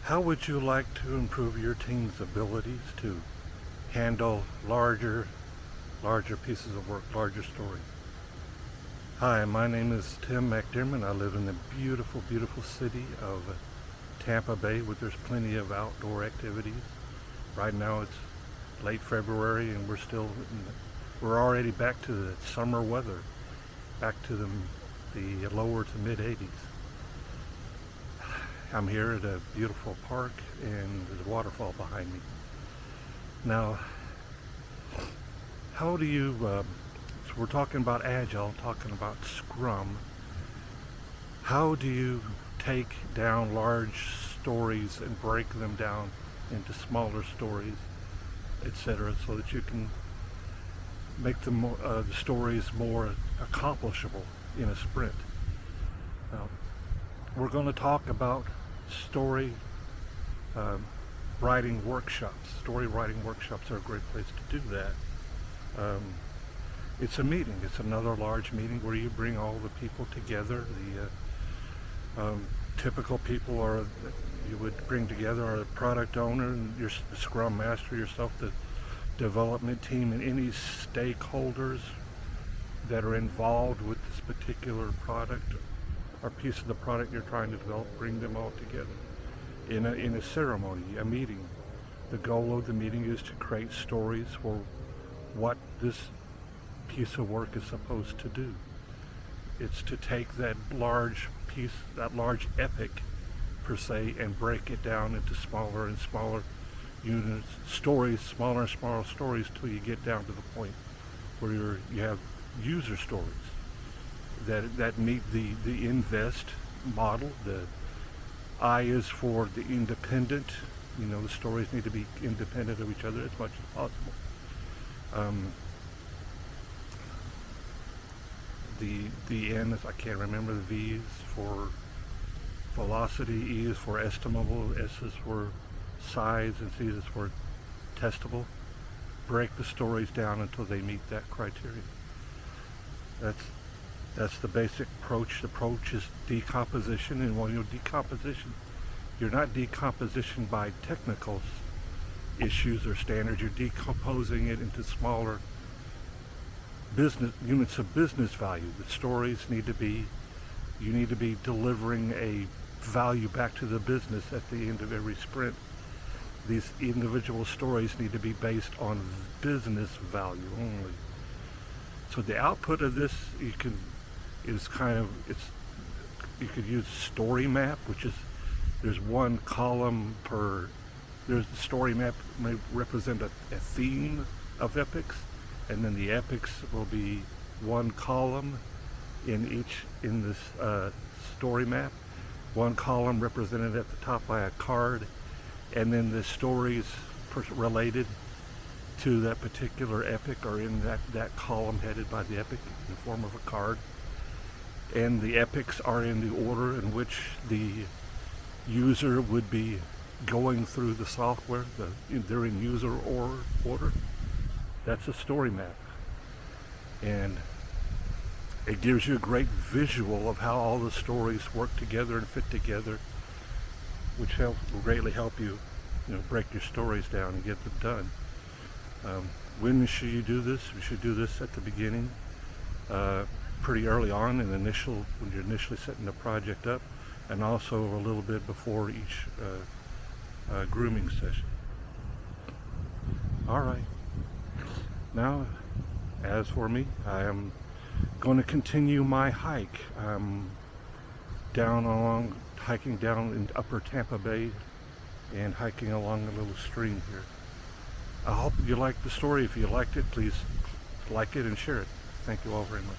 How would you like to improve your team's abilities to handle larger pieces of work, larger stories? Hi, my name is Tim McDermott. I live in the beautiful, beautiful city of Tampa Bay, where there's plenty of outdoor activities. Right now it's late February and we're already back to the summer weather, back to the lower to mid 80s. I'm here at a beautiful park and there's a waterfall behind me. Now, how do you, so we're talking about Agile, talking about Scrum. How do you take down large stories and break them down into smaller stories, etc., so that you can make the stories more accomplishable in a sprint? Now, we're going to talk about story writing workshops. Story writing workshops are a great place to do that. It's a meeting. It's another large meeting where you bring all the people together. The typical people you would bring together are the product owner and your Scrum Master, yourself, the development team, and any stakeholders that are involved with this particular product or piece of the product you're trying to develop. Bring them all together in a ceremony, a meeting. The goal of the meeting is to create stories for what this piece of work is supposed to do. It's to take that large piece, that large epic per se, and break it down into smaller and smaller units, stories, smaller and smaller stories, till you get down to the point where you have user stories that meet the invest model. The I is for the independent. The stories need to be independent of each other as much as possible. The N is, I can't remember, the V is for velocity, E is for estimable, S is for size, and C is for testable. Break the stories down until they meet that criteria. That's the basic approach. The approach is decomposition, and decomposition, you're not decomposition by technical issues or standards. You're decomposing it into smaller business units of business value. The stories you need to be delivering a value back to the business at the end of every sprint. These individual stories need to be based on business value only. So the output of this, you could use story map, which is, there's one column per, the story map may represent a theme of epics, and then the epics will be one column in this story map, one column represented at the top by a card, and then the stories related to that particular epic are in that column headed by the epic in the form of a card. And the epics are in the order in which the user would be going through the software. They're in user order. That's a story map. And it gives you a great visual of how all the stories work together and fit together, which will greatly help you, break your stories down and get them done. When should you do this? We should do this at the beginning, pretty early on when you're initially setting the project up, and also a little bit before each grooming session. All right. Now, as for me, I am going to continue my hike. I'm hiking down in upper Tampa Bay and hiking along a little stream here. I hope you liked the story. If you liked it, please like it and share it. Thank you all very much.